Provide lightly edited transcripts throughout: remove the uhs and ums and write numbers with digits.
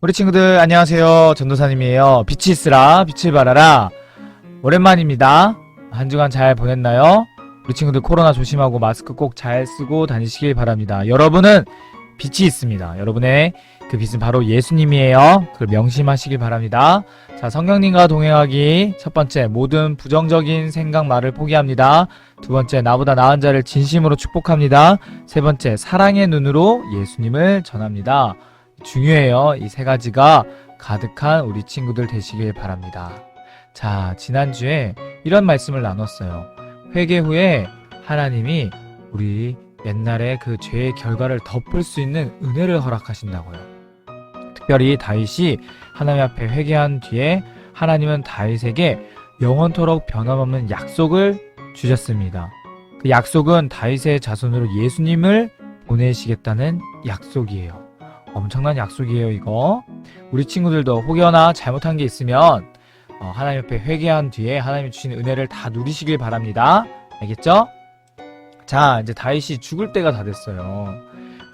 우리 친구들 안녕하세요. 전도사님이에요. 빛이 있으라 빛을 발하라. 오랜만입니다. 한 주간 잘 보냈나요? 우리 친구들 코로나 조심하고 마스크 꼭 잘 쓰고 다니시길 바랍니다. 여러분은 빛이 있습니다. 여러분의 그 빛은 바로 예수님이에요. 그걸 명심하시길 바랍니다. 자, 성령님과 동행하기. 첫 번째, 모든 부정적인 생각 말을 포기합니다. 두 번째, 나보다 나은 자를 진심으로 축복합니다. 세 번째, 사랑의 눈으로 예수님을 전합니다. 중요해요. 이 세 가지가 가득한 우리 친구들 되시길 바랍니다. 자, 지난주에 이런 말씀을 나눴어요. 회개 후에 하나님이 우리 옛날에 그 죄의 결과를 덮을 수 있는 은혜를 허락하신다고요. 특별히 다윗이 하나님 앞에 회개한 뒤에 하나님은 다윗에게 영원토록 변함없는 약속을 주셨습니다. 그 약속은 다윗의 자손으로 예수님을 보내시겠다는 약속이에요. 엄청난 약속이에요, 이거. 우리 친구들도 혹여나 잘못한 게 있으면 하나님 앞에 회개한 뒤에 하나님이 주신 은혜를 다 누리시길 바랍니다. 알겠죠? 자, 이제 다윗이 죽을 때가 다 됐어요.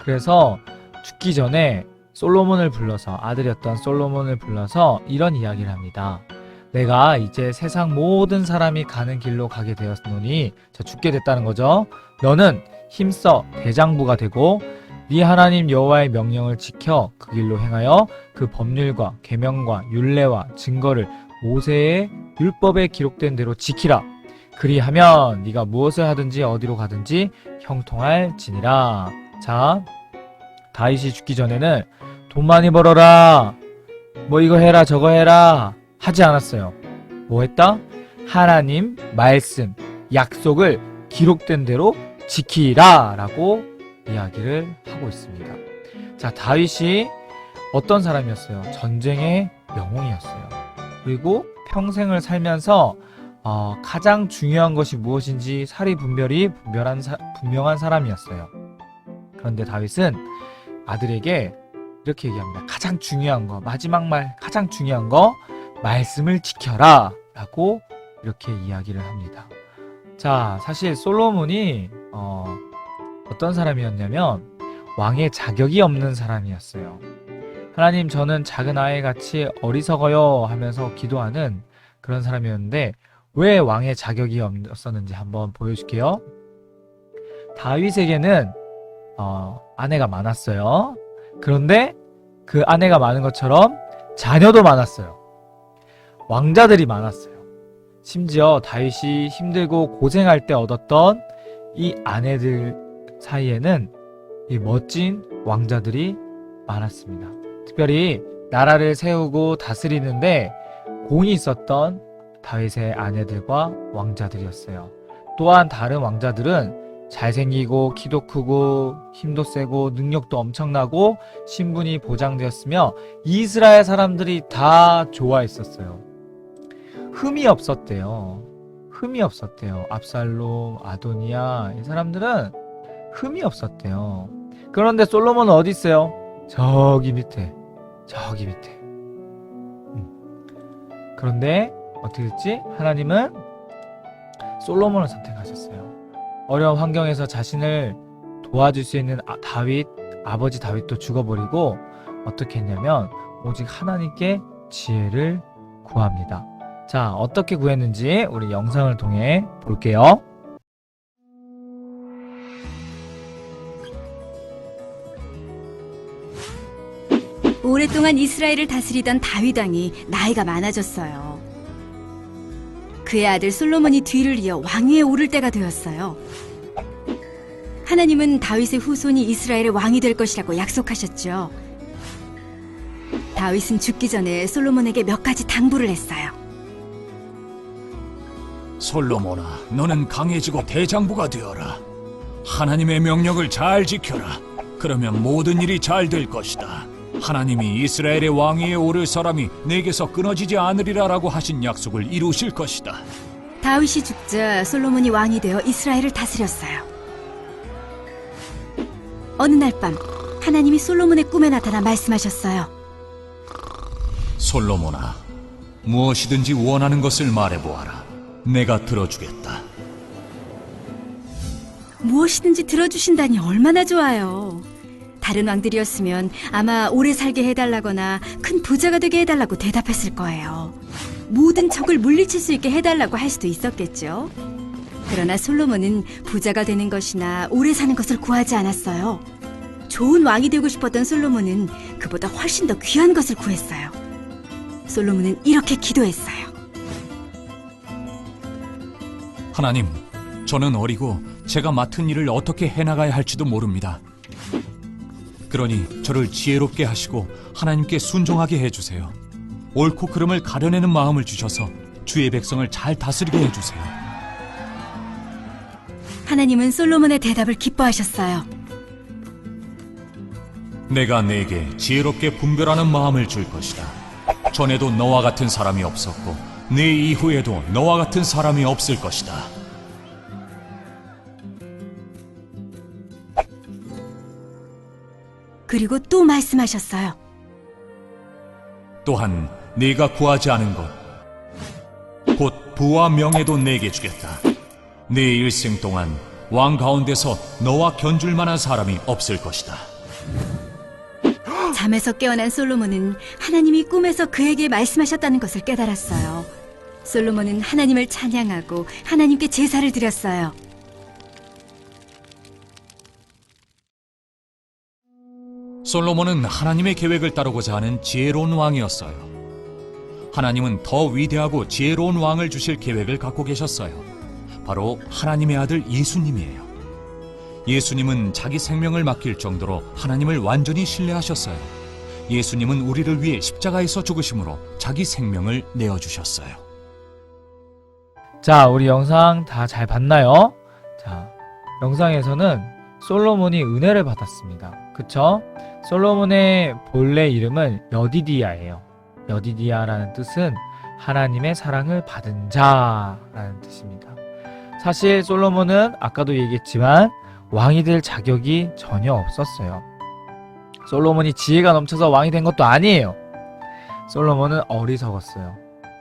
그래서 죽기 전에 솔로몬을 불러서, 아들이었던 솔로몬을 불러서 이런 이야기를 합니다. 내가 이제 세상 모든 사람이 가는 길로 가게 되었노니, 죽게 됐다는 거죠. 너는 힘써 대장부가 되고 네 하나님 여호와의 명령을 지켜 그 길로 행하여 그 법률과 계명과 율례와 증거를 모세의 율법에 기록된 대로 지키라. 그리하면 네가 무엇을 하든지 어디로 가든지 형통할지니라. 자, 다윗이 죽기 전에는 돈 많이 벌어라, 뭐 이거 해라 저거 해라 하지 않았어요. 뭐 했다? 하나님 말씀, 약속을 기록된 대로 지키라 라고 이야기를 하고 있습니다. 자, 다윗이 어떤 사람이었어요? 전쟁의 영웅이었어요. 그리고 평생을 살면서 가장 중요한 것이 무엇인지 사리분별이 분명한 사람이었어요. 그런데 다윗은 아들에게 이렇게 얘기합니다. 가장 중요한 거, 마지막 말, 가장 중요한 거, 말씀을 지켜라 라고 이렇게 이야기를 합니다. 자, 사실 솔로몬이 어떤 사람이었냐면 왕의 자격이 없는 사람이었어요. 하나님, 저는 작은 아이같이 어리석어요 하면서 기도하는 그런 사람이었는데, 왜 왕의 자격이 없었는지 한번 보여줄게요. 다윗에게는 아내가 많았어요. 그런데 그 아내가 많은 것처럼 자녀도 많았어요. 왕자들이 많았어요. 심지어 다윗이 힘들고 고생할 때 얻었던 이 아내들 사이에는 이 멋진 왕자들이 많았습니다. 특별히 나라를 세우고 다스리는데 공이 있었던 다윗의 아내들과 왕자들이었어요. 또한 다른 왕자들은 잘생기고 키도 크고 힘도 세고 능력도 엄청나고 신분이 보장되었으며 이스라엘 사람들이 다 좋아했었어요. 흠이 없었대요. 흠이 없었대요. 압살롬, 아도니아, 이 사람들은 흠이 없었대요. 그런데 솔로몬은 어디 있어요? 저기 밑에. 그런데 어떻게 됐지? 하나님은 솔로몬을 선택하셨어요. 어려운 환경에서 자신을 도와줄 수 있는 아버지 다윗도 죽어버리고 어떻게 했냐면 오직 하나님께 지혜를 구합니다. 자, 어떻게 구했는지 우리 영상을 통해 볼게요. 오랫동안 이스라엘을 다스리던 다윗 왕이 나이가 많아졌어요. 그의 아들 솔로몬이 뒤를 이어 왕위에 오를 때가 되었어요. 하나님은 다윗의 후손이 이스라엘의 왕이 될 것이라고 약속하셨죠. 다윗은 죽기 전에 솔로몬에게 몇 가지 당부를 했어요. 솔로몬아, 너는 강해지고 대장부가 되어라. 하나님의 명령을 잘 지켜라. 그러면 모든 일이 잘 될 것이다. 하나님이 이스라엘의 왕위에 오를 사람이 내게서 끊어지지 않으리라라고 하신 약속을 이루실 것이다. 다윗이 죽자 솔로몬이 왕이 되어 이스라엘을 다스렸어요. 어느 날 밤 하나님이 솔로몬의 꿈에 나타나 말씀하셨어요. 솔로몬아, 무엇이든지 원하는 것을 말해보아라. 내가 들어주겠다. 무엇이든지 들어주신다니 얼마나 좋아요. 다른 왕들이었으면 아마 오래 살게 해달라거나 큰 부자가 되게 해달라고 대답했을 거예요. 모든 적을 물리칠 수 있게 해달라고 할 수도 있었겠죠. 그러나 솔로몬은 부자가 되는 것이나 오래 사는 것을 구하지 않았어요. 좋은 왕이 되고 싶었던 솔로몬은 그보다 훨씬 더 귀한 것을 구했어요. 솔로몬은 이렇게 기도했어요. 하나님, 저는 어리고 제가 맡은 일을 어떻게 해나가야 할지도 모릅니다. 그러니 저를 지혜롭게 하시고 하나님께 순종하게 해주세요. 옳고 그름을 가려내는 마음을 주셔서 주의 백성을 잘 다스리게 해주세요. 하나님은 솔로몬의 대답을 기뻐하셨어요. 내가 네게 지혜롭게 분별하는 마음을 줄 것이다. 전에도 너와 같은 사람이 없었고 네 이후에도 너와 같은 사람이 없을 것이다. 그리고 또 말씀하셨어요. 또한 네가 구하지 않은 것, 곧 부와 명예도 내게 주겠다. 네 일생 동안 왕 가운데서 너와 견줄 만한 사람이 없을 것이다. 잠에서 깨어난 솔로몬은 하나님이 꿈에서 그에게 말씀하셨다는 것을 깨달았어요. 솔로몬은 하나님을 찬양하고 하나님께 제사를 드렸어요. 솔로몬은 하나님의 계획을 따르고자 하는 지혜로운 왕이었어요. 하나님은 더 위대하고 지혜로운 왕을 주실 계획을 갖고 계셨어요. 바로 하나님의 아들 예수님이에요. 예수님은 자기 생명을 맡길 정도로 하나님을 완전히 신뢰하셨어요. 예수님은 우리를 위해 십자가에서 죽으심으로 자기 생명을 내어주셨어요. 자, 우리 영상 다 잘 봤나요? 자, 영상에서는 솔로몬이 은혜를 받았습니다. 그쵸? 솔로몬의 본래 이름은 여디디야예요. 여디디야라는 뜻은 하나님의 사랑을 받은 자라는 뜻입니다. 사실 솔로몬은 아까도 얘기했지만 왕이 될 자격이 전혀 없었어요. 솔로몬이 지혜가 넘쳐서 왕이 된 것도 아니에요. 솔로몬은 어리석었어요.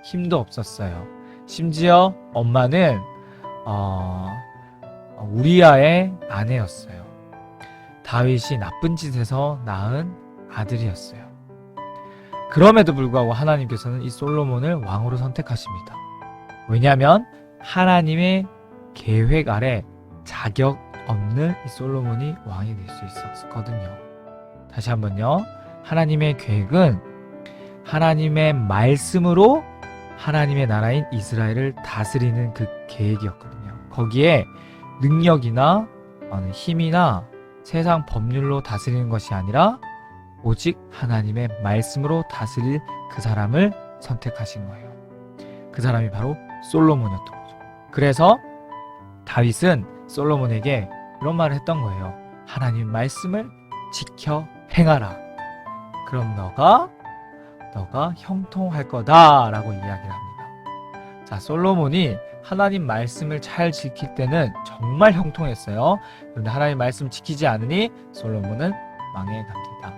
힘도 없었어요. 심지어 엄마는 우리아의 아내였어요. 다윗이 나쁜 짓에서 낳은 아들이었어요. 그럼에도 불구하고 하나님께서는 이 솔로몬을 왕으로 선택하십니다. 왜냐하면 하나님의 계획 아래 자격 없는 이 솔로몬이 왕이 될 수 있었거든요. 다시 한번요. 하나님의 계획은 하나님의 말씀으로 하나님의 나라인 이스라엘을 다스리는 그 계획이었거든요. 거기에 능력이나 힘이나 세상 법률로 다스리는 것이 아니라 오직 하나님의 말씀으로 다스릴 그 사람을 선택하신 거예요. 그 사람이 바로 솔로몬이었던 거죠. 그래서 다윗은 솔로몬에게 이런 말을 했던 거예요. 하나님 말씀을 지켜 행하라. 그럼 너가 형통할 거다라고 이야기를 합니다. 자, 솔로몬이 하나님 말씀을 잘 지킬 때는 정말 형통했어요. 그런데 하나님 말씀 지키지 않으니 솔로몬은 망해갑니다.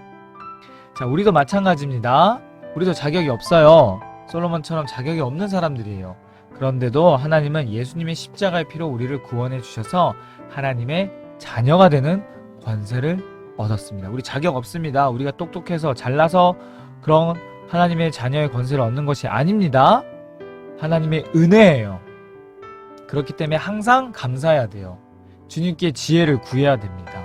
자, 우리도 마찬가지입니다. 우리도 자격이 없어요. 솔로몬처럼 자격이 없는 사람들이에요. 그런데도 하나님은 예수님의 십자가의 피로 우리를 구원해 주셔서 하나님의 자녀가 되는 권세를 얻었습니다. 우리 자격 없습니다. 우리가 똑똑해서 잘나서 그런 하나님의 자녀의 권세를 얻는 것이 아닙니다. 하나님의 은혜예요. 그렇기 때문에 항상 감사해야 돼요. 주님께 지혜를 구해야 됩니다.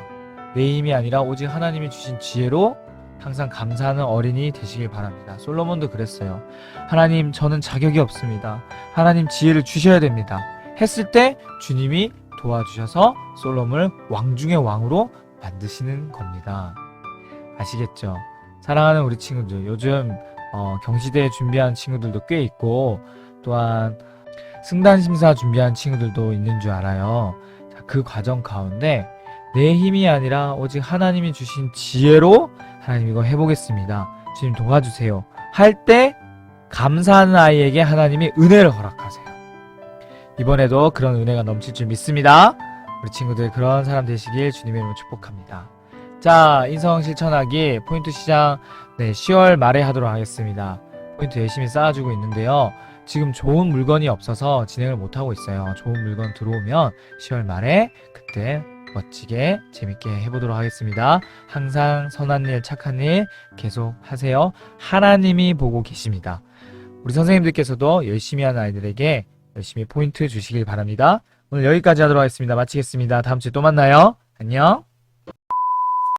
내 힘이 아니라 오직 하나님이 주신 지혜로 항상 감사하는 어린이 되시길 바랍니다. 솔로몬도 그랬어요. 하나님, 저는 자격이 없습니다. 하나님 지혜를 주셔야 됩니다. 했을 때 주님이 도와주셔서 솔로몬을 왕 중의 왕으로 만드시는 겁니다. 아시겠죠? 사랑하는 우리 친구들, 요즘 경시대 준비하는 친구들도 꽤 있고 또한 승단심사 준비하는 친구들도 있는 줄 알아요. 자, 그 과정 가운데 내 힘이 아니라 오직 하나님이 주신 지혜로 하나님 이거 해보겠습니다. 주님 도와주세요. 할 때 감사하는 아이에게 하나님이 은혜를 허락하세요. 이번에도 그런 은혜가 넘칠 줄 믿습니다. 우리 친구들 그런 사람 되시길 주님의 이름으로 축복합니다. 자, 인성 실천하기 포인트 시장 10월 말에 하도록 하겠습니다. 포인트 열심히 쌓아주고 있는데요. 지금 좋은 물건이 없어서 진행을 못하고 있어요. 좋은 물건 들어오면 10월 말에 그때 멋지게 재밌게 해보도록 하겠습니다. 항상 선한 일, 착한 일 계속 하세요. 하나님이 보고 계십니다. 우리 선생님들께서도 열심히 하는 아이들에게 열심히 포인트 주시길 바랍니다. 오늘 여기까지 하도록 하겠습니다. 마치겠습니다. 다음 주에 또 만나요. 안녕.